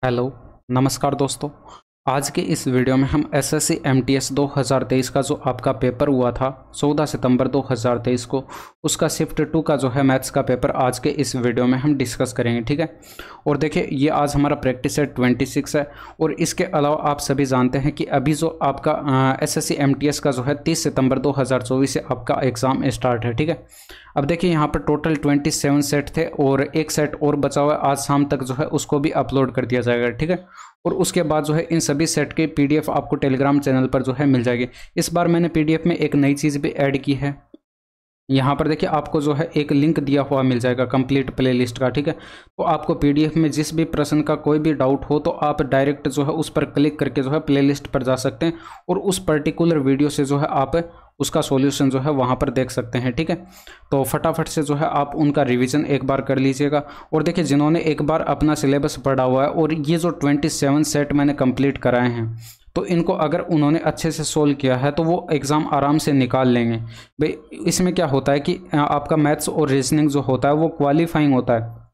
Hello. नमस्कार दोस्तों। आज के इस वीडियो में हम एसएससी एमटीएस 2023 का जो आपका पेपर हुआ था 14 सितंबर 2023 को, उसका शिफ्ट 2 का जो है मैथ्स का पेपर आज के इस वीडियो में हम डिस्कस करेंगे। ठीक है। और देखिए, ये आज हमारा प्रैक्टिस सेट 26 है। और इसके अलावा आप सभी जानते हैं कि अभी जो आपका एसएससी एमटीएस का जो है 30 सितंबर 2024 से आपका एग्ज़ाम स्टार्ट है। ठीक है। अब देखिए, यहाँ पर टोटल 27 सेट थे और एक सेट और बचा हुआ है। आज शाम तक जो है उसको भी अपलोड कर दिया जाएगा। ठीक है। और उसके बाद जो है इन सभी सेट की पीडीएफ आपको टेलीग्राम चैनल पर जो है मिल जाएगी। इस बार मैंने पीडीएफ में एक नई चीज़ भी ऐड की है। यहाँ पर देखिए, आपको जो है एक लिंक दिया हुआ मिल जाएगा कंप्लीट प्लेलिस्ट का। ठीक है। तो आपको पीडीएफ में जिस भी प्रश्न का कोई भी डाउट हो तो आप डायरेक्ट जो है उस पर क्लिक करके जो है प्लेलिस्ट पर जा सकते हैं और उस पर्टिकुलर वीडियो से जो है आप उसका सॉल्यूशन जो है वहाँ पर देख सकते हैं। ठीक है। तो फटाफट से जो है आप उनका रिवीजन एक बार कर लीजिएगा। और देखिए, जिन्होंने एक बार अपना सिलेबस पढ़ा हुआ है और ये जो 27 सेट मैंने कंप्लीट कराए हैं, तो इनको अगर उन्होंने अच्छे से सोल्व किया है तो वो एग्ज़ाम आराम से निकाल लेंगे। भाई, इसमें क्या होता है कि आपका मैथ्स और रीजनिंग जो होता है वो क्वालिफाइंग होता है।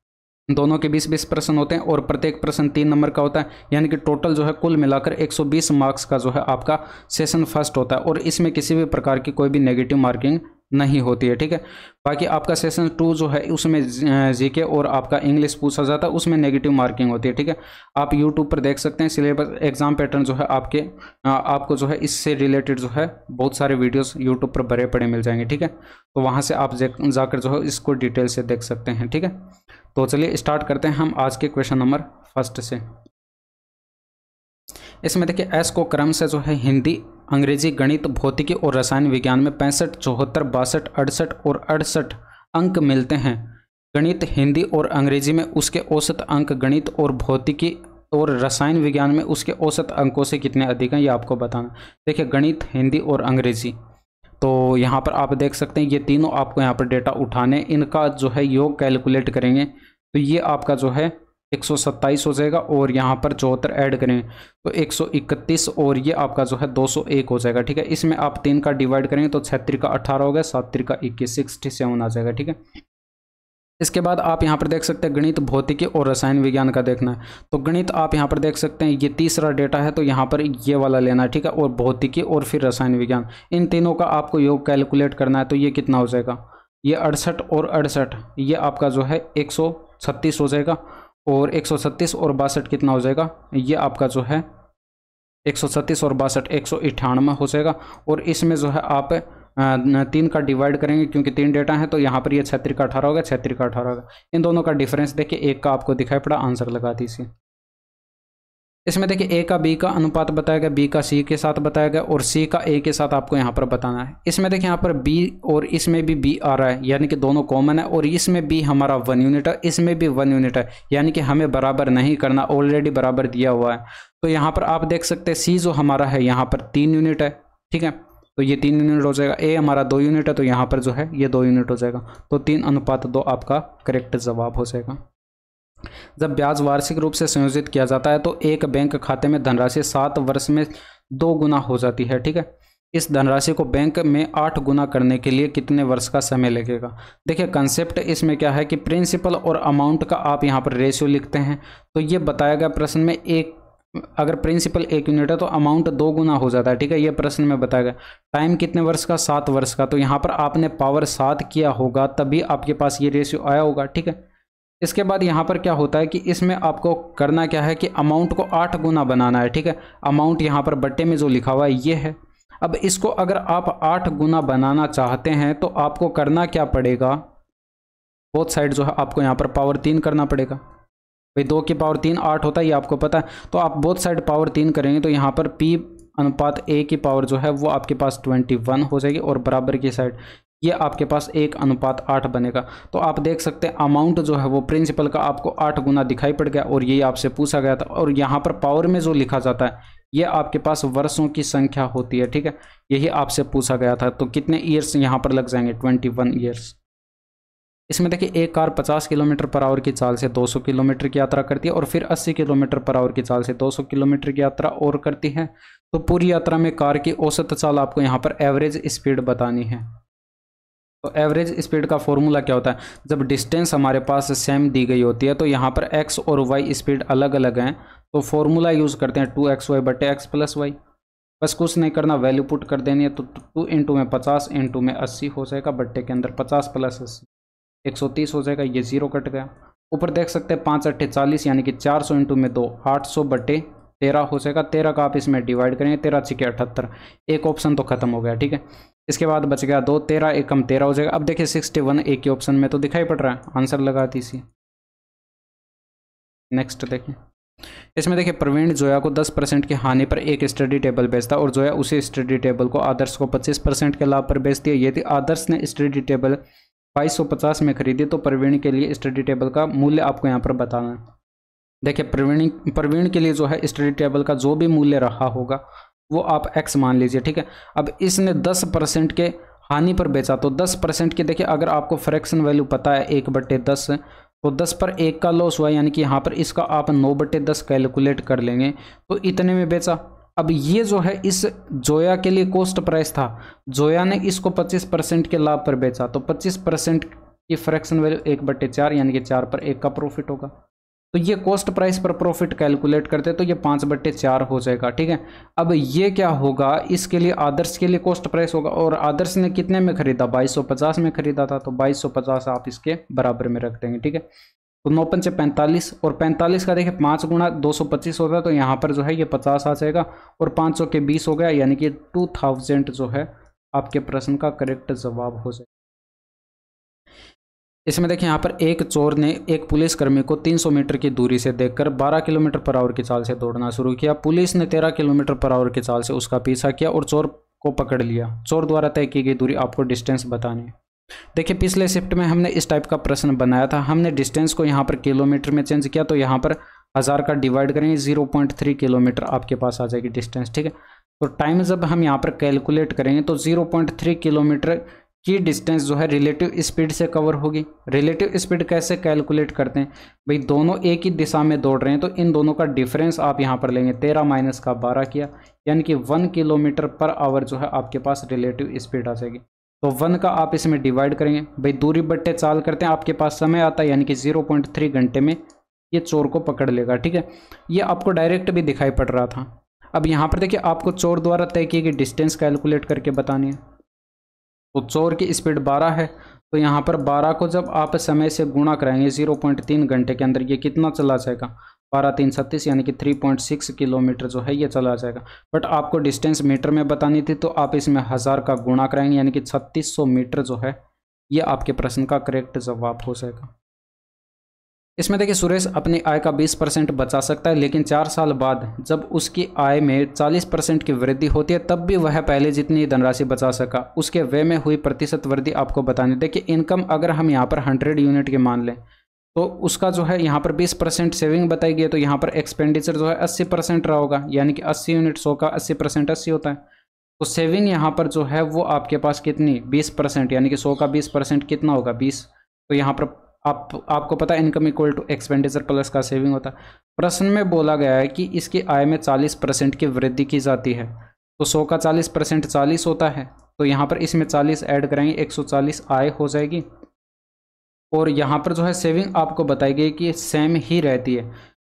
दोनों के 20-20 प्रश्न होते हैं और प्रत्येक प्रश्न 3 नंबर का होता है, यानी कि टोटल जो है कुल मिलाकर 120 मार्क्स का जो है आपका सेशन फर्स्ट होता है। और इसमें किसी भी प्रकार की कोई भी नेगेटिव मार्किंग नहीं होती है। ठीक है। बाकी आपका सेशन 2 जो है उसमें जीके और आपका इंग्लिश पूछा जाता है, उसमें नेगेटिव मार्किंग होती है। ठीक है। आप यूट्यूब पर देख सकते हैं सिलेबस एग्जाम पैटर्न जो है आपको जो है इससे रिलेटेड जो है बहुत सारे वीडियोस यूट्यूब पर भरे पड़े मिल जाएंगे। ठीक है। तो वहाँ से आप जाकर जो है इसको डिटेल से देख सकते हैं। ठीक है। तो चलिए स्टार्ट करते हैं हम आज के क्वेश्चन नंबर फर्स्ट से। इसमें देखिए, एस को क्रम से जो है हिंदी, अंग्रेजी, गणित, भौतिकी और रसायन विज्ञान में 65, 74, 62, 68 और 68 अंक मिलते हैं। गणित, हिंदी और अंग्रेजी में उसके औसत अंक, गणित और भौतिकी और रसायन विज्ञान में उसके औसत अंकों से कितने अधिक हैं, ये आपको बताना। देखिए, गणित, हिंदी और अंग्रेजी, तो यहाँ पर आप देख सकते हैं ये तीनों आपको यहाँ पर डेटा उठाने, इनका जो है योग कैलकुलेट करेंगे तो ये आपका जो है 127 हो जाएगा। और यहाँ पर 74 ऐड करेंगे तो 131 और ये आपका जो है 201 हो जाएगा। ठीक है। इसमें आप 3 का डिवाइड करेंगे तो 36 का 18 हो गया, 7 का 21, 67 आ जाएगा। ठीक है। इसके बाद आप यहाँ पर देख सकते हैं गणित, भौतिकी और रसायन विज्ञान का देखना है। तो गणित आप यहाँ पर देख सकते हैं ये तीसरा डेटा है, तो यहाँ पर ये वाला लेना है। ठीक है। और भौतिकी और फिर रसायन विज्ञान, इन तीनों का आपको योग कैलकुलेट करना है। तो ये कितना हो जाएगा, ये 68 और 68, ये आपका जो है 136 हो जाएगा। और 136 और 62 कितना हो जाएगा, ये आपका जो है 136 और 62 198 हो जाएगा। और इसमें जो है आप 3 का डिवाइड करेंगे क्योंकि 3 डेटा है, तो यहाँ पर ये 36 का 18 होगा, 36 का 18 होगा। इन दोनों का डिफरेंस देखिए, एक का आपको दिखाई पड़ा, आंसर लगा दीजिए। इसमें देखिए, ए का बी का अनुपात बताया गया, बी का सी के साथ बताया गया और सी का ए के साथ आपको यहाँ पर बताना है। इसमें देखिए, यहाँ पर बी और इसमें भी बी आ रहा है, यानी कि दोनों कॉमन है। और इसमें बी हमारा 1 यूनिट है, इसमें भी 1 यूनिट है, यानी कि हमें बराबर नहीं करना, ऑलरेडी बराबर दिया हुआ है। तो यहाँ पर आप देख सकते हैं सी जो हमारा है यहाँ पर 3 यूनिट है। ठीक है। तो ये 3 यूनिट हो जाएगा। ए हमारा 2 यूनिट है, तो यहाँ पर जो है ये 2 यूनिट हो जाएगा। तो 3:2 आपका करेक्ट जवाब हो जाएगा। जब ब्याज वार्षिक रूप से संयोजित किया जाता है तो एक बैंक खाते में धनराशि 7 वर्ष में 2 गुना हो जाती है। ठीक है। इस धनराशि को बैंक में 8 गुना करने के लिए कितने वर्ष का समय लगेगा। देखिए, कंसेप्ट इसमें क्या है कि प्रिंसिपल और अमाउंट का आप यहाँ पर रेशियो लिखते हैं। तो ये बताया गया प्रश्न में, एक अगर प्रिंसिपल 1 यूनिट है तो अमाउंट 2 गुना हो जाता है। ठीक है। ये प्रश्न में बताया गया। टाइम कितने वर्ष का, 7 वर्ष का। तो यहाँ पर आपने पावर 7 किया होगा तभी आपके पास ये रेशियो आया होगा। ठीक है। इसके बाद यहाँ पर क्या होता है कि इसमें आपको करना क्या है कि अमाउंट को 8 गुना बनाना है। ठीक है। अमाउंट यहाँ पर बट्टे में जो लिखा हुआ है ये है। अब इसको अगर आप 8 गुना बनाना चाहते हैं तो आपको करना क्या पड़ेगा, बोथ साइड जो है आपको यहाँ पर पावर 3 करना पड़ेगा। भाई 2 की पावर 3 8 होता है, ये आपको पता है। तो आप बोथ साइड पावर 3 करेंगे तो यहाँ पर P अनुपात A की पावर जो है वो आपके पास 21 हो जाएगी और बराबर की साइड ये आपके पास 1:8 बनेगा। तो आप देख सकते हैं अमाउंट जो है वो प्रिंसिपल का आपको 8 गुना दिखाई पड़ गया और यही आपसे पूछा गया था। और यहाँ पर पावर में जो लिखा जाता है ये आपके पास वर्षों की संख्या होती है। ठीक है। यही आपसे पूछा गया था। तो कितने ईयर्स यहाँ पर लग जाएंगे, 21 ईयर्स। इसमें देखिए, एक कार 50 किलोमीटर पर आवर की चाल से 200 किलोमीटर की यात्रा करती है और फिर 80 किलोमीटर पर आवर की चाल से 200 किलोमीटर की यात्रा और करती है। तो पूरी यात्रा में कार की औसत चाल आपको यहाँ पर एवरेज स्पीड बतानी है। तो एवरेज स्पीड का फॉर्मूला क्या होता है, जब डिस्टेंस हमारे पास सेम दी गई होती है तो यहाँ पर एक्स और वाई स्पीड अलग अलग हैं, तो फॉर्मूला यूज़ करते हैं 2xy बटे एक्स प्लस वाई। बस कुछ नहीं करना, वैल्यू पुट कर देनी है, तो 2 इंटू में 50 इंटू में 80 हो जाएगा, बट्टे के अंदर 50 प्लस 80 130 हो जाएगा, ये 0 कट गया। ऊपर देख सकते हैं 5 अट्ठे 40 यानी कि 400 इंटू में 2 800 बट्टे 13 हो जाएगा। 13 का आप इसमें डिवाइड करेंगे, 13 छिके 78, एक ऑप्शन तो खत्म हो गया, ठीक है। इसके बाद बच गया 2, 13 एकम 13 हो जाएगा। अब देखिए 61 एक ही ऑप्शन में तो दिखाई पड़ रहा है, आंसर लगा दीजिए। नेक्स्ट देखिए, इसमें देखिए प्रवीण जोया को 10% की हानि पर एक स्टडी टेबल बेचता और जोया उसी स्टडी टेबल को आदर्श को 25% के लाभ पर बेचती है। यदि आदर्श ने स्टडी टेबल 2250 में खरीदी तो प्रवीण के लिए स्टडी टेबल का मूल्य आपको यहाँ पर बताना है। देखिए प्रवीण के लिए जो है स्टडी टेबल का जो भी मूल्य रहा होगा वो आप x मान लीजिए, ठीक है। अब इसने 10% के हानि पर बेचा, तो 10% की देखिए अगर आपको फ्रैक्शन वैल्यू पता है 1/10, तो 10 पर 1 का लॉस हुआ, यानी कि यहाँ पर इसका आप 9/10 कैलकुलेट कर लेंगे तो इतने में बेचा। अब ये जो है इस जोया के लिए कॉस्ट प्राइस था, जोया ने इसको 25% के लाभ पर बेचा, तो 25% की फ्रैक्शन वैल्यू 1/4 यानी कि 4 पर 1 का प्रॉफिट होगा। तो ये कॉस्ट प्राइस पर प्रॉफिट कैलकुलेट करते तो ये 5/4 हो जाएगा, ठीक है। अब ये क्या होगा, इसके लिए आदर्श के लिए कॉस्ट प्राइस होगा, और आदर्श ने कितने में खरीदा, 2250 में खरीदा था, तो 2250 आप इसके बराबर में रख देंगे, ठीक है। तो 9 पंचे 45, और 45 का देखिए 5 गुणा 225 होता है, तो यहाँ पर जो है ये 50 आ जाएगा, और 500 के 20 हो गया, यानी कि 2000 जो है आपके प्रश्न का करेक्ट जवाब हो जाएगा। इसमें देखिए यहाँ पर एक चोर ने एक पुलिसकर्मी को 300 मीटर की दूरी से देखकर 12 किलोमीटर पर आवर की चाल से दौड़ना शुरू किया। पुलिस ने 13 किलोमीटर पर आवर की चाल से उसका पीछा किया और चोर को पकड़ लिया। चोर द्वारा तय की गई दूरी आपको डिस्टेंस बतानी है। देखिए पिछले शिफ्ट में हमने इस टाइप का प्रश्न बनाया था, हमने डिस्टेंस को यहाँ पर किलोमीटर में चेंज किया, तो यहाँ पर 1000 का डिवाइड करेंगे 0.3 किलोमीटर आपके पास आ जाएगी डिस्टेंस, ठीक है। तो टाइम जब हम यहाँ पर कैलकुलेट करेंगे तो 0.3 किलोमीटर की डिस्टेंस जो है रिलेटिव स्पीड से कवर होगी। रिलेटिव स्पीड कैसे कैलकुलेट करते हैं भाई, दोनों एक ही दिशा में दौड़ रहे हैं तो इन दोनों का डिफरेंस आप यहाँ पर लेंगे, 13 माइनस का 12 किया, यानी कि 1 किलोमीटर पर आवर जो है आपके पास रिलेटिव स्पीड आ जाएगी। तो 1 का आप इसमें डिवाइड करेंगे, भाई दूरी बट्टे चाल करते हैं, आपके पास समय आता है, यानी कि 0.3 घंटे में ये चोर को पकड़ लेगा, ठीक है। ये आपको डायरेक्ट भी दिखाई पड़ रहा था। अब यहाँ पर देखिए आपको चोर द्वारा तय की गई डिस्टेंस कैलकुलेट करके बतानी है। तो चोर की स्पीड 12 है, तो यहाँ पर 12 को जब आप समय से गुणा कराएंगे 0.3 घंटे के अंदर ये कितना चला जाएगा, 12 3 36, यानी कि 3.6 किलोमीटर जो है ये चला जाएगा। बट आपको डिस्टेंस मीटर में बतानी थी तो आप इसमें 1000 का गुणा कराएंगे, यानी कि 3600 मीटर जो है ये आपके प्रश्न का करेक्ट जवाब हो जाएगा। इसमें देखिए सुरेश अपनी आय का 20% बचा सकता है, लेकिन 4 साल बाद जब उसकी आय में 40% की वृद्धि होती है तब भी वह पहले जितनी धनराशि बचा सका, उसके व्यय में हुई प्रतिशत वृद्धि आपको बतानी। देखिए इनकम अगर हम यहाँ पर 100 यूनिट के मान लें तो उसका जो है यहाँ पर 20% सेविंग बताई गई है, तो यहाँ पर एक्सपेंडिचर जो है 80% रहा होगा, यानी कि 80 यूनिट 100 का 80% 80 होता है। तो सेविंग यहाँ पर जो है वो आपके पास कितनी 20%, यानी कि 100 का 20% कितना होगा 20। तो यहाँ पर आपको पता है income equal to expenditure plus का सेविंग होता है। प्रश्न में बोला गया है कि इसकी आय में 40% की वृद्धि की जाती है, तो 100 का 40% 40 होता है, तो यहाँ पर इसमें 40 ऐड कराएंगे 140 आय हो जाएगी। और यहाँ पर जो है सेविंग आपको बताई गई कि सेम ही रहती है,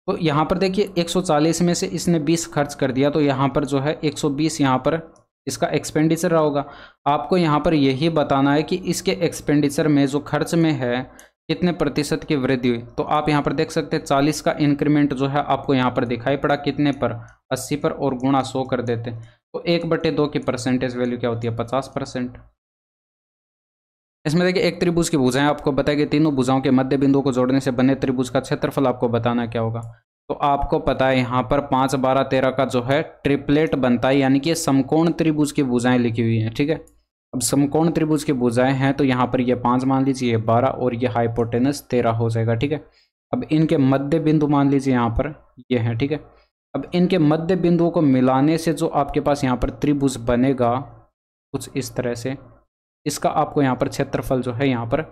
तो यहाँ पर देखिए 140 में से इसने 20 खर्च कर दिया, तो यहाँ पर जो है 120 यहाँ पर इसका एक्सपेंडिचर रहा होगा। आपको यहाँ पर यही बताना है कि इसके एक्सपेंडिचर में जो खर्च में है कितने प्रतिशत की वृद्धि हुई। तो आप यहाँ पर देख सकते हैं 40 का इंक्रीमेंट जो है आपको यहाँ पर दिखाई पड़ा कितने पर 80 पर, और गुणा 100 कर देते, तो 1/2 की परसेंटेज वैल्यू क्या होती है 50%। इसमें देखिए एक त्रिभुज की भुजाएं आपको बताई गई, तीनों भुजाओं के मध्य बिंदु को जोड़ने से बने त्रिभुज का क्षेत्रफल आपको बताना क्या होगा। तो आपको पता है यहाँ पर 5 12 13 का जो है ट्रिपलेट बनता है, यानी कि समकोण त्रिभुज की भुजाएं लिखी हुई हैं, ठीक है। अब समकोण त्रिभुज की भुजाएं हैं तो यहाँ पर ये 5 मान लीजिए, ये 12 और ये हाइपोटेनस 13 हो जाएगा, ठीक है। अब इनके मध्य बिंदु मान लीजिए यहाँ पर ये है, ठीक है। अब इनके मध्य बिंदुओं को मिलाने से जो आपके पास यहाँ पर त्रिभुज बनेगा कुछ इस तरह से, इसका आपको यहाँ पर क्षेत्रफल जो है यहाँ पर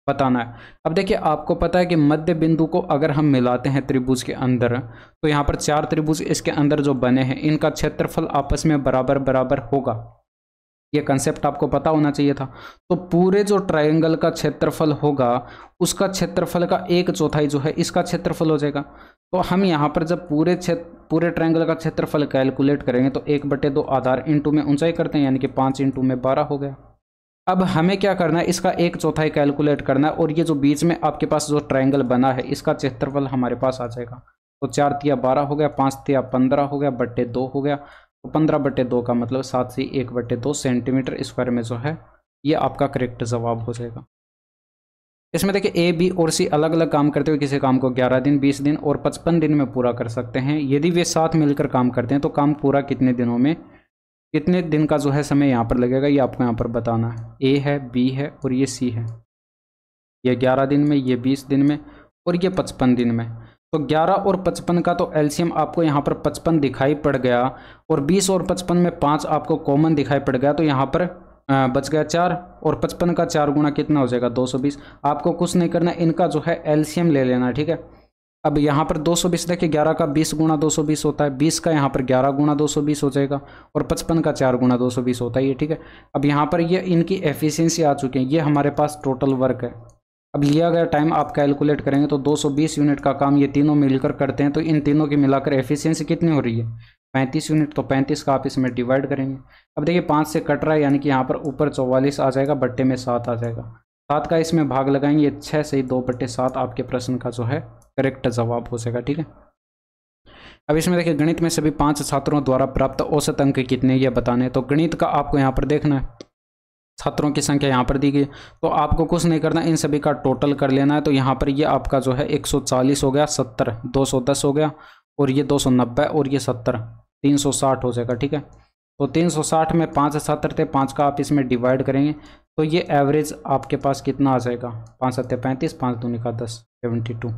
बताना है। अब देखिए आपको पता है कि मध्य बिंदु को अगर हम मिलाते हैं त्रिभुज के अंदर, तो यहाँ पर 4 त्रिभुज इसके अंदर जो बने हैं इनका क्षेत्रफल आपस में बराबर बराबर होगा। ये कंसेप्ट आपको पता होना चाहिए था। तो पूरे जो ट्रायंगल का क्षेत्रफल होगा उसका क्षेत्रफल का 1/4 जो है इसका क्षेत्रफल हो जाएगा। तो हम यहाँ पर जब पूरे ट्रायंगल का क्षेत्रफल कैलकुलेट करेंगे तो 1/2 आधार इंटू में ऊंचाई करते हैं, यानी कि 5 इंटू में 12 हो गया। अब हमें क्या करना है, इसका 1/4 कैलकुलेट करना है, और ये जो बीच में आपके पास जो ट्रायंगल बना है इसका क्षेत्रफल हमारे पास आ जाएगा। तो 4 तिया 12 हो गया, 5 तिया 15 हो गया, बट्टे 2 हो गया। तो 15/2 का मतलब 7 से 1/2 सेंटीमीटर स्क्वायर में जो है ये आपका करेक्ट जवाब हो जाएगा। इसमें देखिए ए, बी और सी अलग अलग काम करते हुए किसी काम को 11 दिन, 20 दिन और 55 दिन में पूरा कर सकते हैं। यदि वे साथ मिलकर काम करते हैं तो काम पूरा कितने दिनों में, कितने दिन का जो है समय यहाँ पर लगेगा, ये आपको यहाँ पर बताना है। ए है, बी है और ये सी है। ये 11 दिन में, ये 20 दिन में और ये 55 दिन में। तो 11 और 55 का तो एलसीएम आपको यहाँ पर 55 दिखाई पड़ गया, और 20 और 55 में 5 आपको कॉमन दिखाई पड़ गया, तो यहाँ पर बच गया 4, और 55 का 4 गुना कितना हो जाएगा, 220। आपको कुछ नहीं करना, इनका जो है एलसीएम ले लेना, ठीक है। अब यहाँ पर 220 देखिए, 11 का 20 गुना 220 होता है, 20 का यहाँ पर 11 गुना 220 हो जाएगा, और 55 का 4 गुना 220 होता है ये, ठीक है। अब यहाँ पर ये इनकी एफिशिएंसी आ चुकी है, ये हमारे पास टोटल वर्क है। अब लिया गया टाइम आप कैलकुलेट करेंगे तो 220 यूनिट का काम ये तीनों मिलकर करते हैं, तो इन तीनों की मिलाकर एफिशिएंसी कितनी हो रही है, 35 यूनिट। तो 35 का आप इसमें डिवाइड करेंगे। अब देखिए 5 से कट रहा है, यानी कि यहाँ पर ऊपर 44 आ जाएगा, बट्टे में 7 आ जाएगा। 7 का इसमें भाग लगाएंगे, 6 से 2/7 आपके प्रश्न का जो है करेक्ट जवाब हो जाएगा, ठीक है। अब इसमें देखिए गणित में सभी 5 छात्रों द्वारा प्राप्त औसत अंक कितने ये बताने। तो गणित का आपको यहाँ पर देखना है, छात्रों की संख्या यहाँ पर दी गई, तो आपको कुछ नहीं करना, इन सभी का टोटल कर लेना है। तो यहाँ पर ये आपका जो है 140 हो गया, 70 210 हो गया, और ये 290 और ये 70 360 हो जाएगा, ठीक है। तो 360 में 5 छात्र थे, 5 का आप इसमें डिवाइड करेंगे तो ये एवरेज आपके पास कितना आ जाएगा, 5 7 35, 5 दूनी का 10, 72।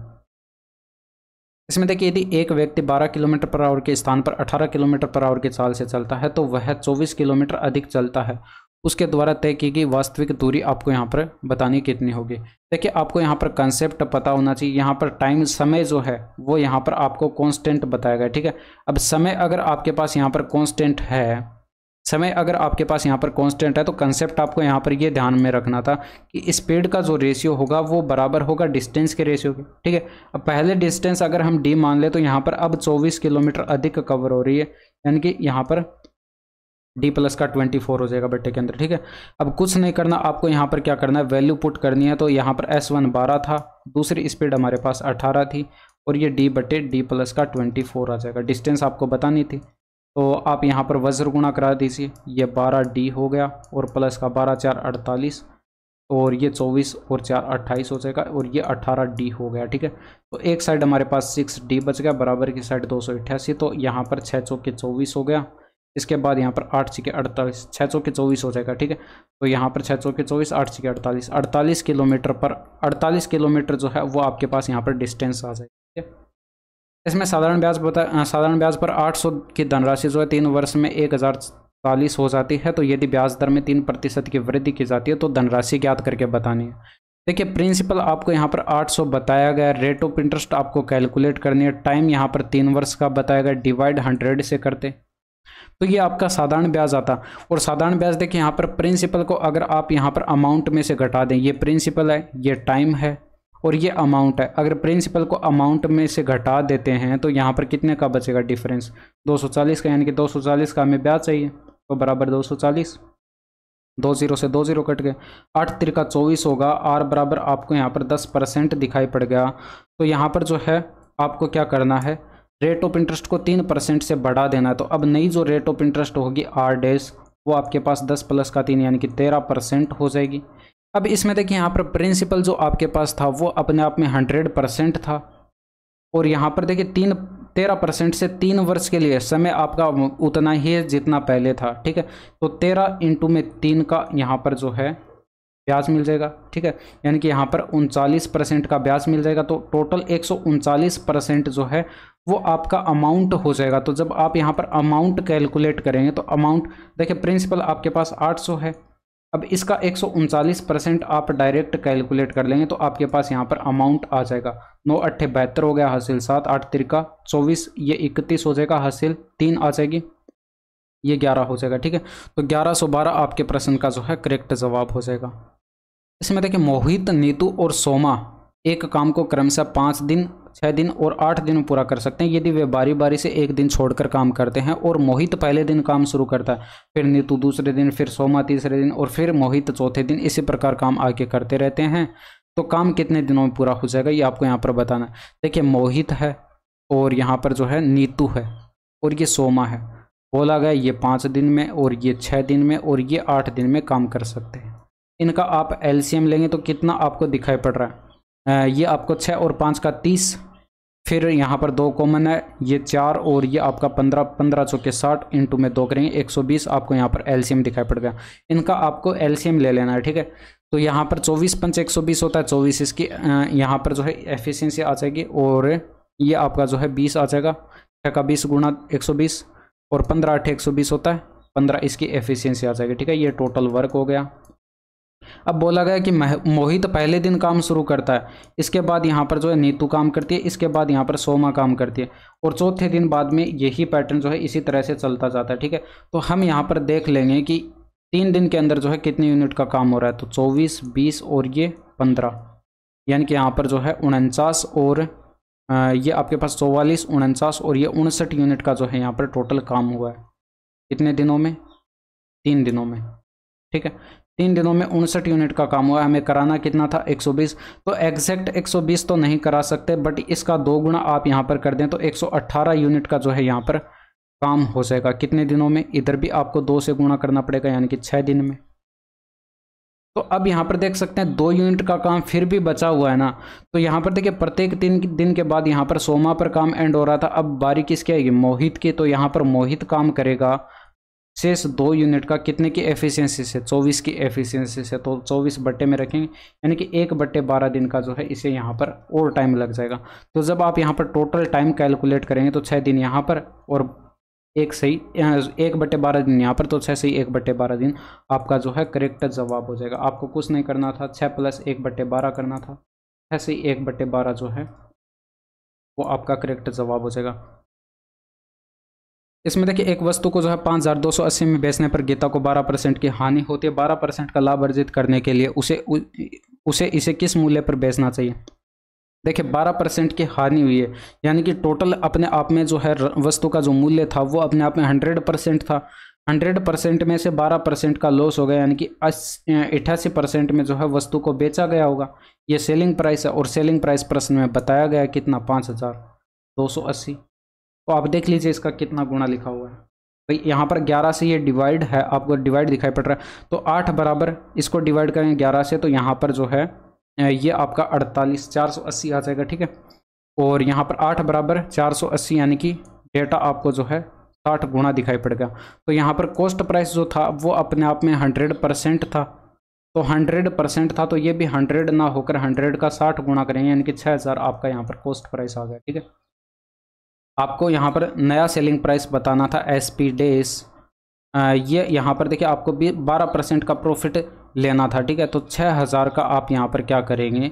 इसमें देखिए यदि एक व्यक्ति 12 किलोमीटर पर आवर के स्थान पर 18 किलोमीटर पर आवर की चाल से चलता है तो वह 24 किलोमीटर अधिक चलता है, उसके द्वारा तय की गई वास्तविक दूरी आपको यहाँ पर बतानी कितनी होगी। देखिए आपको यहाँ पर कंसेप्ट पता होना चाहिए, यहाँ पर टाइम समय जो है वो यहाँ पर आपको कांस्टेंट बताया गया, ठीक है। अब समय अगर आपके पास यहाँ पर कांस्टेंट है, समय अगर आपके पास यहाँ पर कांस्टेंट है, तो कंसेप्ट आपको यहाँ पर ये ध्यान में रखना था कि स्पीड का जो रेशियो होगा वो बराबर होगा डिस्टेंस के रेशियो के, ठीक है। अब पहले डिस्टेंस अगर हम डी मान ले तो यहाँ पर अब 24 किलोमीटर अधिक कवर हो रही है, यानी कि यहाँ पर डी प्लस का 24 हो जाएगा बट्टे के अंदर, ठीक है। अब कुछ नहीं करना, आपको यहाँ पर क्या करना है, वैल्यू पुट करनी है। तो यहाँ पर S1 12 था, दूसरी स्पीड हमारे पास 18 थी, और ये डी बट्टे डी प्लस का 24 आ जाएगा। डिस्टेंस आपको बतानी थी, तो आप यहाँ पर वज्र गुणा करा दीजिए, ये 12D हो गया, और प्लस का 12 4 48, और ये 24 और 4 28 हो जाएगा, और ये 18D हो गया, ठीक है। तो एक साइड हमारे पास 6D बच गया, बराबर की साइड 288, तो यहाँ पर 6 चौके 24 हो गया। इसके बाद यहाँ पर 8 छीके 48, 6 चौके 24 हो जाएगा, ठीक है। तो यहाँ पर 6 चौके 24, 8 छीके 48, 48 किलोमीटर पर 48 किलोमीटर जो है वो आपके पास यहाँ पर डिस्टेंस आ जाएगी, ठीक है। इसमें साधारण ब्याज पर 800 की धनराशि जो है 3 वर्ष में 1040 हो जाती है। तो यदि ब्याज दर में 3% की वृद्धि की जाती है तो धनराशि ज्ञात करके बतानी है। देखिए प्रिंसिपल आपको यहाँ पर 800 बताया गया, रेट ऑफ इंटरेस्ट आपको कैलकुलेट करनी है, टाइम यहाँ पर 3 वर्ष का बताया गया, डिवाइड 100 से करते तो ये आपका साधारण ब्याज आता। और साधारण ब्याज देखिए यहाँ पर प्रिंसिपल को अगर आप यहाँ पर अमाउंट में से घटा दें, ये प्रिंसिपल है, ये टाइम है और ये अमाउंट है, अगर प्रिंसिपल को अमाउंट में से घटा देते हैं तो यहाँ पर कितने का बचेगा डिफरेंस, 240 का, यानी कि 240 का हमें ब्याज चाहिए, तो बराबर 240, 2 0 से 2 0 कट गए, 8 तिरका 24 होगा, आर बराबर आपको यहाँ पर 10% दिखाई पड़ गया। तो यहाँ पर जो है आपको क्या करना है, रेट ऑफ इंटरेस्ट को 3% से बढ़ा देना है। तो अब नई जो रेट ऑफ इंटरेस्ट होगी आर डैश वो आपके पास 10 प्लस का 3 यानी कि 13% हो जाएगी। अब इसमें देखिए यहाँ पर प्रिंसिपल जो आपके पास था वो अपने आप में 100% था, और यहाँ पर देखिए 13% से 3 वर्ष के लिए समय आपका उतना ही है जितना पहले था, ठीक है। तो 13 इंटू में 3 का यहाँ पर जो है ब्याज मिल जाएगा, ठीक है, यानी कि यहाँ पर 39% का ब्याज मिल जाएगा। तो टोटल 139% जो है वो आपका अमाउंट हो जाएगा। तो जब आप यहाँ पर अमाउंट कैलकुलेट करेंगे तो अमाउंट देखिए प्रिंसिपल आपके पास 800 है, अब इसका 139% आप डायरेक्ट कैलकुलेट कर लेंगे तो आपके पास यहाँ पर अमाउंट आ जाएगा, 9 8 72 हो गया, हासिल 7, 8 तिरका 24, ये 31 हो जाएगा, हासिल 3 आ जाएगी। ये 11 हो जाएगा, ठीक है। तो 1112 आपके प्रश्न का जो है करेक्ट जवाब हो जाएगा। इसमें देखिए मोहित, नीतू और सोमा एक काम को क्रमशः 5 दिन, 6 दिन और 8 दिन में पूरा कर सकते हैं यदि वे बारी बारी से एक दिन छोड़कर काम करते हैं। और मोहित पहले दिन काम शुरू करता है, फिर नीतू दूसरे दिन, फिर सोमा तीसरे दिन और फिर मोहित चौथे दिन, इसी प्रकार काम आगे करते रहते हैं। तो काम कितने दिनों में पूरा हो जाएगा ये आपको यहाँ पर बताना है। देखिए मोहित है और यहाँ पर जो है नीतू है और ये सोमा है। बोला गया ये 5 दिन में और ये 6 दिन में और ये 8 दिन में काम कर सकते हैं। इनका आप एलसीएम लेंगे तो कितना आपको दिखाई पड़ रहा है, ये आपको 6 और 5 का 30, फिर यहाँ पर 2 कॉमन है, ये 4 और ये आपका 15, 15 चौके 60 इंटू में 2 करेंगे 120 आपको यहाँ पर एलसीएम दिखाई पड़ गया। इनका आपको एलसीएम ले लेना है, ठीक है। तो यहाँ पर 24 पंच 120 होता है, 24 इसकी यहाँ पर जो है एफिशिएंसी आ जाएगी और ये आपका जो है 20 आ जाएगा, 6 का 20 गुणा 120 और 15 8 120 होता है, 15 इसकी एफिशिएंसी आ जाएगी, ठीक है। ये टोटल वर्क हो गया। अब बोला गया कि मोहित पहले दिन काम शुरू करता है, इसके बाद यहाँ पर जो है नीतू काम करती है, इसके बाद यहाँ पर सोमा काम करती है और चौथे दिन बाद में यही पैटर्न जो है इसी तरह से चलता जाता है, ठीक है। तो हम यहाँ पर देख लेंगे कि 3 दिन के अंदर जो है कितने यूनिट का काम हो रहा है। तो 24 20 और ये 15, यानी कि यहाँ पर जो है 49 और ये आपके पास 44 49 और ये 59 यूनिट का जो है यहाँ पर टोटल काम हुआ है। कितने दिनों में? 3 दिनों में, ठीक है। 3 दिनों में 59 यूनिट का काम हुआ। हमें कराना कितना था? 120। तो एग्जैक्ट 120 तो नहीं करा सकते, बट इसका 2 गुना आप यहाँ पर कर दें तो 118 यूनिट का जो है यहाँ पर काम हो जाएगा। कितने दिनों में? इधर भी आपको 2 से गुणा करना पड़ेगा, यानी कि 6 दिन में। तो अब यहाँ पर देख सकते हैं 2 यूनिट का काम फिर भी बचा हुआ है ना। तो यहाँ पर देखिए प्रत्येक 3 दिन के बाद यहाँ पर सोमा पर काम एंड हो रहा था। अब बारी किसकी आएगी? मोहित की। तो यहाँ पर मोहित काम करेगा शेष 2 यूनिट का, कितने की एफिशिएंसी से? 24 की एफिशिएंसी से। तो 24 बट्टे में रखेंगे, यानी कि 1/12 दिन का जो है इसे यहाँ पर और टाइम लग जाएगा। तो जब आप यहाँ पर टोटल टाइम कैलकुलेट करेंगे तो 6 दिन यहाँ पर और 1/12 दिन यहाँ पर, तो 6 से 1/12 दिन आपका जो है करेक्ट जवाब हो जाएगा। आपको कुछ नहीं करना था, 6 + 1/12 करना था। 6 से 1/12 जो है वो आपका करेक्ट जवाब हो जाएगा। इसमें देखिए एक वस्तु को जो है 5280 में बेचने पर गीता को 12% की हानि होती है। 12% का लाभ अर्जित करने के लिए उसे इसे किस मूल्य पर बेचना चाहिए? देखिए 12% की हानि हुई है, यानी कि टोटल अपने आप में जो है वस्तु का जो मूल्य था वो अपने आप में 100% था। 100% में से 12% का लॉस हो गया, यानी कि 88% में जो है वस्तु को बेचा गया होगा। ये सेलिंग प्राइस है और सेलिंग प्राइस प्रश्न में बताया गया है कितना? 5280। तो आप देख लीजिए इसका कितना गुणा लिखा हुआ है भाई। यहाँ पर 11 से ये डिवाइड है, आपको डिवाइड दिखाई पड़ रहा है। तो 8 बराबर इसको डिवाइड करेंगे 11 से, तो यहाँ पर जो है ये आपका 480 आ जाएगा, ठीक है। और यहाँ पर 8 बराबर 480, यानी कि डेटा आपको जो है 60 गुणा दिखाई पड़ेगा। तो यहाँ पर कॉस्ट प्राइस जो था वो अपने आप में 100% था। तो 100% था, तो ये भी 100 ना होकर 100 का 60 गुणा करेंगे, यानी कि 6000 आपका यहाँ पर कॉस्ट प्राइस आ गया, ठीक है। आपको यहाँ पर नया सेलिंग प्राइस बताना था SP डेज। ये यहाँ पर देखिए आपको भी 12% का प्रॉफिट लेना था, ठीक है। तो 6000 का आप यहाँ पर क्या करेंगे?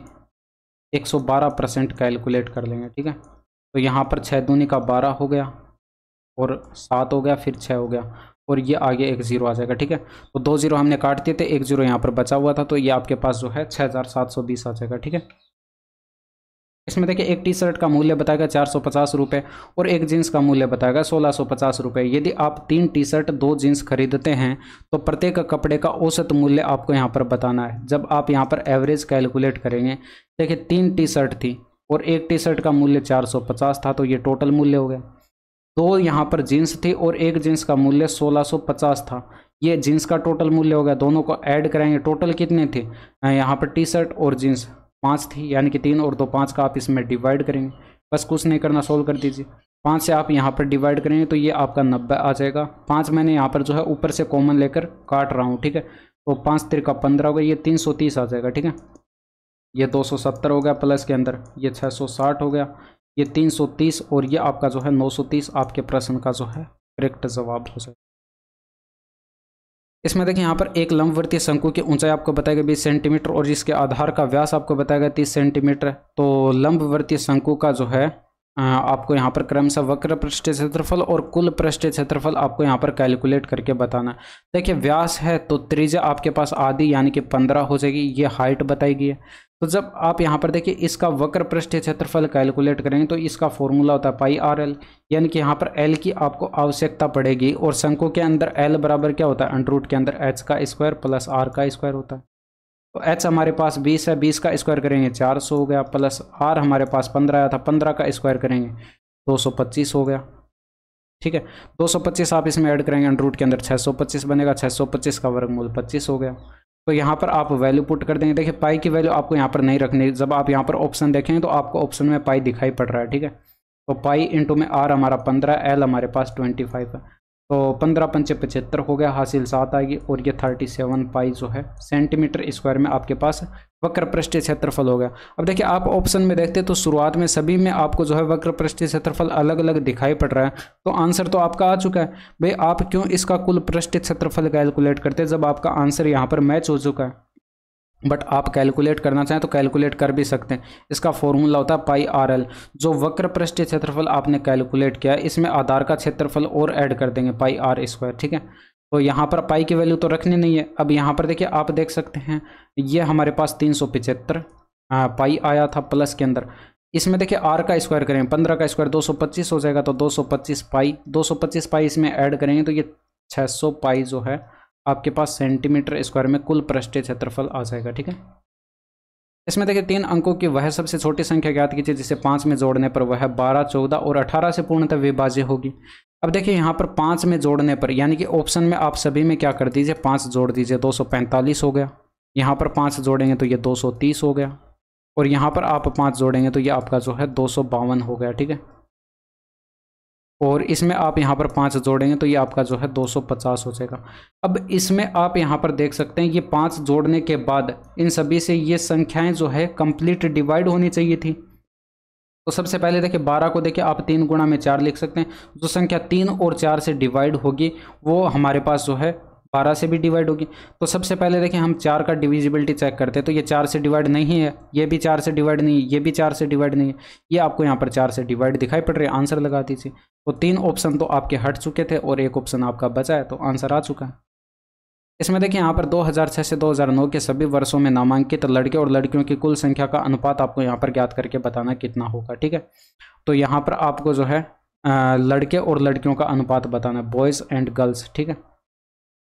112% कैलकुलेट कर लेंगे, ठीक है। तो यहाँ पर 6 दूनी का 12 हो गया और 7 हो गया, फिर 6 हो गया और ये आगे एक 0 आ जाएगा, ठीक है। तो 2 0 हमने काट दिए थे, 1 0 यहाँ पर बचा हुआ था, तो ये आपके पास जो है 6720 आ जाएगा, ठीक है। इसमें देखिए एक टी-शर्ट का मूल्य बताएगा 450 रुपये और एक जीन्स का मूल्य बताएगा 1650 रुपये। यदि आप 3 टी-शर्ट 2 जीन्स खरीदते हैं तो प्रत्येक कपड़े का औसत मूल्य आपको यहाँ पर बताना है। जब आप यहाँ पर एवरेज कैलकुलेट करेंगे, देखिए 3 टी-शर्ट थी और एक टी-शर्ट का मूल्य 450 था, तो ये टोटल मूल्य हो गया। 2 यहाँ पर जीन्स थी और एक जीन्स का मूल्य 1650 था, ये जीन्स का टोटल मूल्य हो गया। दोनों को ऐड कराएंगे, टोटल कितने थे? यहाँ पर टी-शर्ट और जीन्स 5 थी, यानी कि 3 और 2 5 का आप इसमें डिवाइड करेंगे। बस कुछ नहीं करना, सोल्व कर दीजिए। 5 से आप यहाँ पर डिवाइड करेंगे तो ये आपका 90 आ जाएगा। 5 मैंने यहाँ पर जो है ऊपर से कॉमन लेकर काट रहा हूँ, ठीक है। तो 5 3 का 15 हो गया, ये 330 आ जाएगा, ठीक है। ये 270 हो गया प्लस के अंदर, ये 660 हो गया, ये 330 और ये आपका जो है 930 आपके प्रश्न का जो है करेक्ट जवाब हो जाएगा। इसमें देखिए यहाँ पर एक लंबवर्तीय शंकु की ऊंचाई आपको बताएगा 20 सेंटीमीटर और जिसके आधार का व्यास आपको बताएगा 30 सेंटीमीटर। तो लंबवर्तीय शंकु का जो है आपको यहाँ पर क्रमशः वक्र पृष्ठीय क्षेत्रफल और कुल पृष्ठीय क्षेत्रफल आपको यहाँ पर कैलकुलेट करके बताना है। देखिए व्यास है तो त्रिज्या आपके पास आधी यानी कि 15 हो जाएगी, ये हाइट बताई गई है। तो जब आप यहाँ पर देखिए इसका वक्र पृष्ठीय क्षेत्रफल कैलकुलेट करेंगे तो इसका फॉर्मूला होता है पाई आर एल, यानी कि यहाँ पर एल की आपको आवश्यकता पड़ेगी और शंकु के अंदर एल बराबर क्या होता है, अंडर के अंदर एच का स्क्वायर प्लस आर का स्क्वायर होता है। तो एच हमारे पास 20 है, 20 का स्क्वायर करेंगे 400 हो गया, प्लस आर हमारे पास 15 आया था, 15 का स्क्वायर करेंगे 225 हो गया। ठीक है, 225 आप इसमें ऐड करेंगे अंडर के अंदर 625 बनेगा, 625 का वर्गमूल 25 हो गया। तो यहाँ पर आप वैल्यू पुट कर देंगे। देखिए पाई की वैल्यू आपको यहाँ पर नहीं रखनी, जब आप यहाँ पर ऑप्शन देखेंगे तो आपको ऑप्शन में पाई दिखाई पड़ रहा है। ठीक है, तो पाई इंटू में आर हमारा 15, एल हमारे पास 25 है, तो 15 पंचे 75 हो गया, हासिल 7 आएगी और ये 37 पाई जो है सेंटीमीटर स्क्वायर में आपके पास वक्र पृष्ठीय क्षेत्रफल हो गया। अब देखिए आप ऑप्शन में देखते तो शुरुआत में सभी में आपको जो है वक्र पृष्ठीय क्षेत्रफल अलग अलग दिखाई पड़ रहा है, तो आंसर तो आपका आ चुका है। भाई आप क्यों इसका कुल पृष्ठीय क्षेत्रफल कैलकुलेट करते जब आपका आंसर यहाँ पर मैच हो चुका है। बट आप कैलकुलेट करना चाहें तो कैलकुलेट कर भी सकते हैं। इसका फॉर्मूला होता है पाई आर एल। जो वक्र पृष्ठीय क्षेत्रफल आपने कैलकुलेट किया है इसमें आधार का क्षेत्रफल और ऐड कर देंगे पाई आर स्क्वायर। ठीक है, तो यहाँ पर पाई की वैल्यू तो रखनी नहीं है। अब यहाँ पर देखिए आप देख सकते हैं ये हमारे पास 375 पाई आया था प्लस के अंदर, इसमें देखिए आर का स्क्वायर करेंगे 15 का स्क्वायर 225 हो जाएगा, तो 225 पाई इसमें ऐड करेंगे तो ये 600 पाई जो है आपके पास सेंटीमीटर स्क्वायर में कुल पृष्ठीय क्षेत्रफल आ जाएगा। ठीक है, इसमें देखिए 3 अंकों की वह सबसे छोटी संख्या ज्ञात कीजिए जिसे 5 में जोड़ने पर वह 12, 14 और 18 से पूर्णतः विभाज्य होगी। अब देखिए यहाँ पर 5 में जोड़ने पर यानी कि ऑप्शन में आप सभी में क्या कर दीजिए 5 जोड़ दीजिए, 245 हो गया। यहाँ पर 5 जोड़ेंगे तो ये 230 हो गया, और यहाँ पर आप 5 जोड़ेंगे तो ये आपका जो है 252 हो गया। ठीक है, और इसमें आप यहाँ पर 5 जोड़ेंगे तो ये आपका जो है 250 हो जाएगा। अब इसमें आप यहाँ पर देख सकते हैं ये 5 जोड़ने के बाद इन सभी से ये संख्याएं जो है कंप्लीट डिवाइड होनी चाहिए थी। तो सबसे पहले देखिए 12 को देखिए आप 3 गुणा में 4 लिख सकते हैं। जो संख्या 3 और 4 से डिवाइड होगी वो हमारे पास जो है 12 से भी डिवाइड होगी। तो सबसे पहले देखिए हम 4 का डिविजिबिलिटी चेक करते हैं, तो ये 4 से डिवाइड नहीं है, ये भी 4 से डिवाइड नहीं है, ये भी 4 से डिवाइड नहीं है, ये आपको यहाँ पर 4 से डिवाइड दिखाई पड़ रही है। आंसर लगा दीजिए। तो 3 ऑप्शन तो आपके हट चुके थे और एक ऑप्शन आपका बचा है, तो आंसर आ चुका है। इसमें देखिए यहाँ पर 2006 से 2009 के सभी वर्षों में नामांकित लड़के और लड़कियों की कुल संख्या का अनुपात आपको यहाँ पर ज्ञात करके बताना कितना होगा। ठीक है, तो यहाँ पर आपको जो है लड़के और लड़कियों का अनुपात बताना है, बॉयज़ एंड गर्ल्स। ठीक है,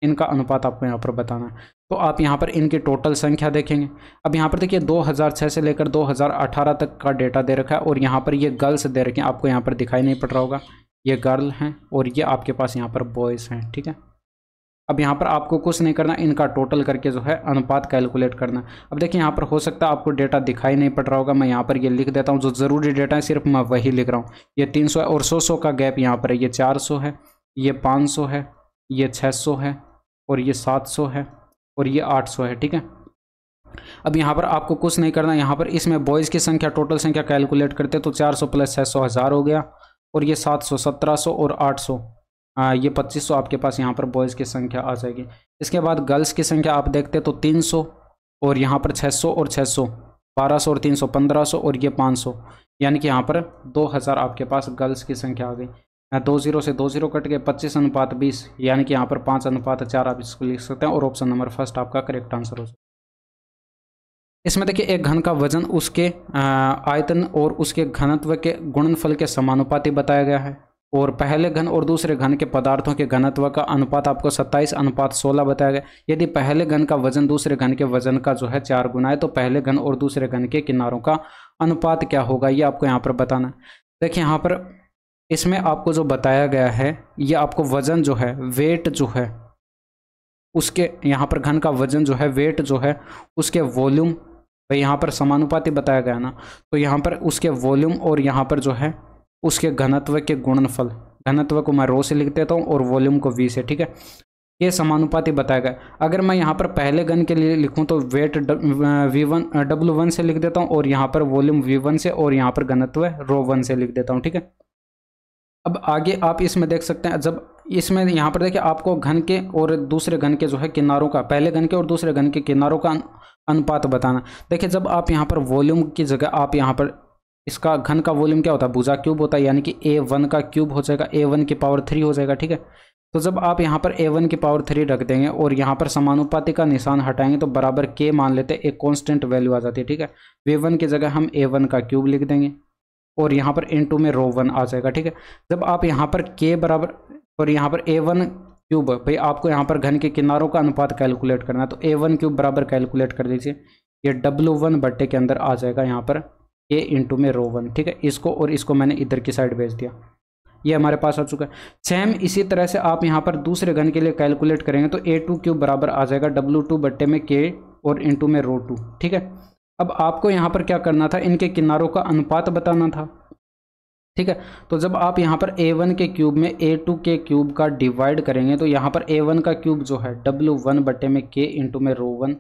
इनका अनुपात आपको यहाँ पर बताना है। तो आप यहाँ पर इनकी टोटल संख्या देखेंगे। अब यहाँ पर देखिए 2006 से लेकर 2018 तक का डेटा दे रखा है और यहाँ पर ये गर्ल्स दे रखे हैं, आपको यहाँ पर दिखाई नहीं पड़ रहा होगा, ये गर्ल हैं और ये आपके पास यहाँ पर बॉयज़ हैं। ठीक है, अब यहाँ पर आपको कुछ नहीं करना, इनका टोटल करके जो है अनुपात कैलकुलेट करना। अब देखिए यहाँ पर हो सकता है आपको डेटा दिखाई नहीं पड़ रहा होगा, मैं यहाँ पर ये लिख देता हूँ, जो ज़रूरी डेटा है सिर्फ मैं वही लिख रहा हूँ। ये 300 है और 100 का गैप यहाँ पर है, ये 400 है, ये 500 है, ये 600 है और ये 700 है और ये 800 है। ठीक है, अब यहाँ पर आपको कुछ नहीं करना, यहाँ पर इसमें बॉयज़ की संख्या टोटल संख्या कैलकुलेट करते तो 400 प्लस 600 1000 हो गया, और ये 700 1700 और 800 ये 2500 आपके पास यहाँ पर बॉयज़ की संख्या आ जाएगी। इसके बाद गर्ल्स की संख्या आप देखते तो 300 और यहाँ पर 600 और 600 1200 और 300 1500 और ये 500, यानी कि यहाँ पर 2000 आपके पास गर्ल्स की संख्या आ गई। 2 0 से 2 0 कट गए, 25:20, यानी कि यहाँ पर 5:4 आप इसको लिख सकते हैं और ऑप्शन नंबर फर्स्ट आपका करेक्ट आंसर हो जाए। इसमें देखिए एक घन का वजन उसके आयतन और उसके घनत्व के गुणनफल के समानुपाती बताया गया है, और पहले घन और दूसरे घन के पदार्थों के घनत्व का अनुपात आपको 27:16 बताया गया। यदि पहले घन का वजन दूसरे घन के वजन का जो है 4 गुना है तो पहले घन और दूसरे घन के किनारों का अनुपात क्या होगा, ये आपको यहाँ पर बताना है। देखिए यहाँ पर इसमें आपको जो बताया गया है ये आपको वजन जो है वेट जो है उसके यहाँ पर घन का वजन जो है वेट जो है उसके वॉल्यूम, भाई यहाँ पर समानुपाती बताया गया ना, तो यहाँ पर उसके वॉल्यूम और यहाँ पर जो है उसके घनत्व के गुणनफल, घनत्व को मैं रो से लिख देता हूँ और वॉल्यूम को वी से। ठीक है, ये समानुपाती बताया गया। अगर मैं यहाँ पर पहले घन के लिए लिखूँ तो वेट V1 W1 से लिख देता हूँ और यहाँ पर वॉल्यूम V1 से और यहाँ पर घनत्व रो 1 से लिख देता हूँ। ठीक है, अब आगे आप इसमें देख सकते हैं, जब इसमें यहाँ पर देखिए आपको घन के और दूसरे घन के जो है किनारों का, पहले घन के और दूसरे घन के किनारों का अनुपात बताना। देखिए जब आप यहाँ पर वॉल्यूम की जगह आप यहाँ पर इसका घन का वॉल्यूम क्या होता है, भुजा क्यूब होता है, यानी कि A1 का क्यूब हो जाएगा, A1 की पावर 3 हो जाएगा। ठीक है, तो जब आप यहाँ पर A1 की पावर 3 रख देंगे और यहाँ पर समानुपाती का निशान हटाएंगे तो बराबर K मान लेते हैं, एक कांस्टेंट वैल्यू आ जाती है। ठीक है, V1 की जगह हम A1 का क्यूब लिख देंगे और यहाँ पर इनटू में रो 1 आ जाएगा। ठीक है, जब आप यहाँ पर K बराबर और यहाँ पर A1 क्यूब, भाई आपको यहाँ पर घन के किनारों का अनुपात कैलकुलेट करना है, तो A1 क्यूब बराबर कैलकुलेट कर दीजिए, ये W1 बट्टे के अंदर आ जाएगा यहाँ पर K इंटू में रो 1। ठीक है, इसको और इसको मैंने इधर की साइड भेज दिया, ये हमारे पास आ चुका है। सेम इसी तरह से आप यहाँ पर दूसरे घन के लिए कैलकुलेट करेंगे तो A2 क्यूब बराबर आ जाएगा W2 बट्टे में K और इंटू में रो 2। ठीक है, अब आपको यहाँ पर क्या करना था, इनके किनारों का अनुपात बताना था। ठीक है, तो जब आप यहाँ पर A1 के क्यूब में A2 के क्यूब का डिवाइड करेंगे तो यहाँ पर A1 का क्यूब जो है W1 बट्टे में K इंटू में रो 1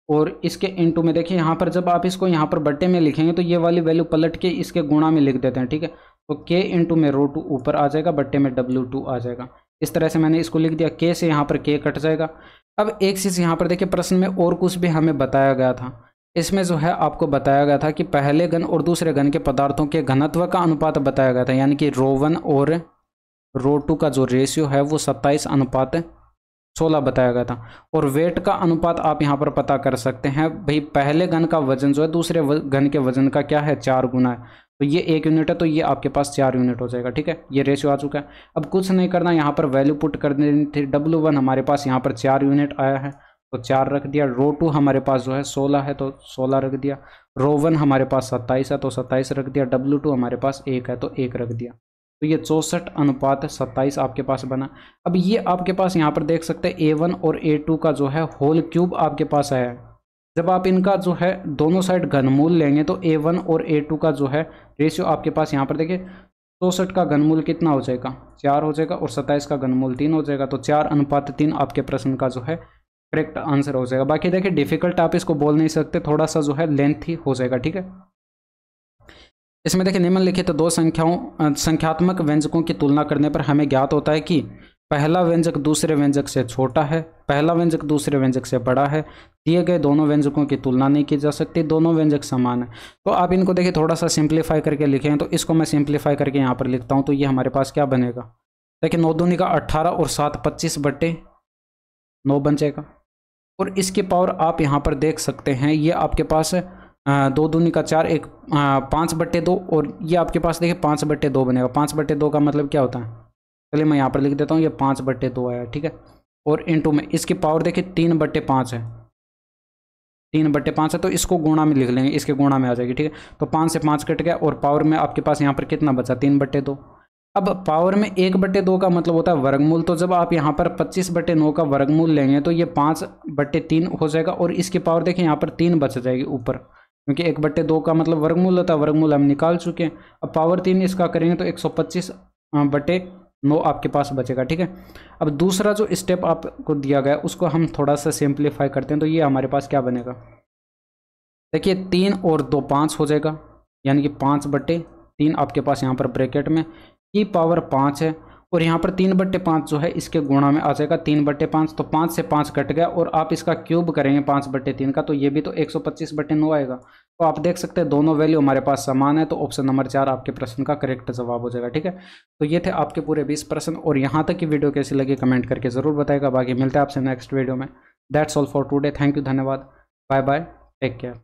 और इसके इंटू में देखिए यहाँ पर जब आप इसको यहाँ पर बट्टे में लिखेंगे तो ये वाली वैल्यू पलट के इसके गुणा में लिख देते हैं। ठीक है, तो K इंटू में रो 2 ऊपर आ जाएगा, बट्टे में W2 आ जाएगा। इस तरह से मैंने इसको लिख दिया, K से यहाँ पर K कट जाएगा। अब एक चीज़ यहाँ पर देखिए, प्रश्न में और कुछ भी हमें बताया गया था। इसमें जो है आपको बताया गया था कि पहले घन और दूसरे घन के पदार्थों के घनत्व का अनुपात बताया गया था, यानी कि रो 1 और रो 2 का जो रेशियो है वो 27:16 बताया गया था। और वेट का अनुपात आप यहाँ पर पता कर सकते हैं, भाई पहले घन का वजन जो है दूसरे घन के वजन का क्या है, 4 गुना है, तो ये 1 यूनिट है तो ये आपके पास 4 यूनिट हो जाएगा। ठीक है, ये रेशियो आ चुका है। अब कुछ नहीं करना, यहाँ पर वैल्यू पुट कर देनी थी। W1 हमारे पास यहाँ पर 4 यूनिट आया है तो 4 रख दिया, रो 2 हमारे पास जो है 16 है तो 16 रख दिया, रो 1 हमारे पास 27 है तो 27 रख दिया, W2 हमारे पास 1 है तो 1 रख दिया, तो ये 64:27 आपके पास बना। अब ये आपके पास यहाँ पर देख सकते हैं A1 और A2 का जो है होल क्यूब आपके पास आया है। जब आप इनका जो है दोनों साइड घनमूल लेंगे तो A1 और A2 का जो है रेशियो आपके पास यहाँ पर देखिए 64 का घनमूल कितना हो जाएगा, 4 हो जाएगा और 27 का घनमूल 3 हो जाएगा, तो 4:3 आपके प्रश्न का जो है करेक्ट आंसर हो जाएगा। बाकी देखिए डिफिकल्ट आप इसको बोल नहीं सकते, थोड़ा सा जो है लेंथी हो जाएगा। ठीक है, इसमें देखिए निम्नलिखित दो संख्यात्मक व्यंजकों की तुलना करने पर हमें ज्ञात होता है कि पहला व्यंजक दूसरे व्यंजक से छोटा है, पहला व्यंजक दूसरे व्यंजक से बड़ा है, दिए गए दोनों व्यंजकों की तुलना नहीं की जा सकती, दोनों व्यंजक समान है। तो आप इनको देखिए थोड़ा सा सिंप्लीफाई करके लिखें, तो इसको मैं सिंप्लीफाई करके यहाँ पर लिखता हूँ, तो ये हमारे पास क्या बनेगा, देखिए 9 दूनी का 18 और 7 25/9 बन जाएगा। और इसकी पावर आप यहाँ पर देख सकते हैं, ये आपके पास 2 दूनी का 4, 5/2 और ये आपके पास देखिए 5/2 बनेगा। 5/2 का मतलब क्या होता है, चलिए मैं यहाँ पर लिख देता हूँ, ये 5/2 आया। ठीक है, और इंटू में इसकी पावर देखिए 3/5 है, 3/5 है तो इसको गुणा में लिख लेंगे, इसके गुणा में आ जाएगी। ठीक है, तो 5 से 5 कट गया और पावर में आपके पास यहाँ पर कितना बचा, 3/2। अब पावर में 1/2 का मतलब होता है वर्गमूल, तो जब आप यहाँ पर 25/9 का वर्गमूल लेंगे तो ये 5/3 हो जाएगा और इसकी पावर देखिए यहाँ पर 3 बच जाएगी ऊपर, क्योंकि 1/2 का मतलब वर्गमूल होता है, वर्गमूल हम निकाल चुके हैं। अब पावर 3 इसका करेंगे तो 125/9 आपके पास बचेगा। ठीक है, अब दूसरा जो स्टेप आपको दिया गया उसको हम थोड़ा सा सिंप्लीफाई करते हैं, तो ये हमारे पास क्या बनेगा, देखिए 3 और 2 5 हो जाएगा, यानी कि 5/3 आपके पास यहाँ पर ब्रैकेट में की पावर 5 है और यहाँ पर 3/5 जो है इसके गुणा में आ जाएगा 3/5, तो 5 से 5 कट गया और आप इसका क्यूब करेंगे 5/3 का, तो ये भी तो 125/9 आएगा। तो आप देख सकते हैं दोनों वैल्यू हमारे पास समान है, तो ऑप्शन नंबर 4 आपके प्रश्न का करेक्ट जवाब हो जाएगा। ठीक है, तो ये थे आपके पूरे 20 प्रश्न और यहाँ तक की वीडियो कैसी लगी कमेंट करके ज़रूर बताएगा। बाकी मिलते हैं आपसे नेक्स्ट वीडियो में। That's all for today, thank you, धन्यवाद, बाय बाय, टेक केयर।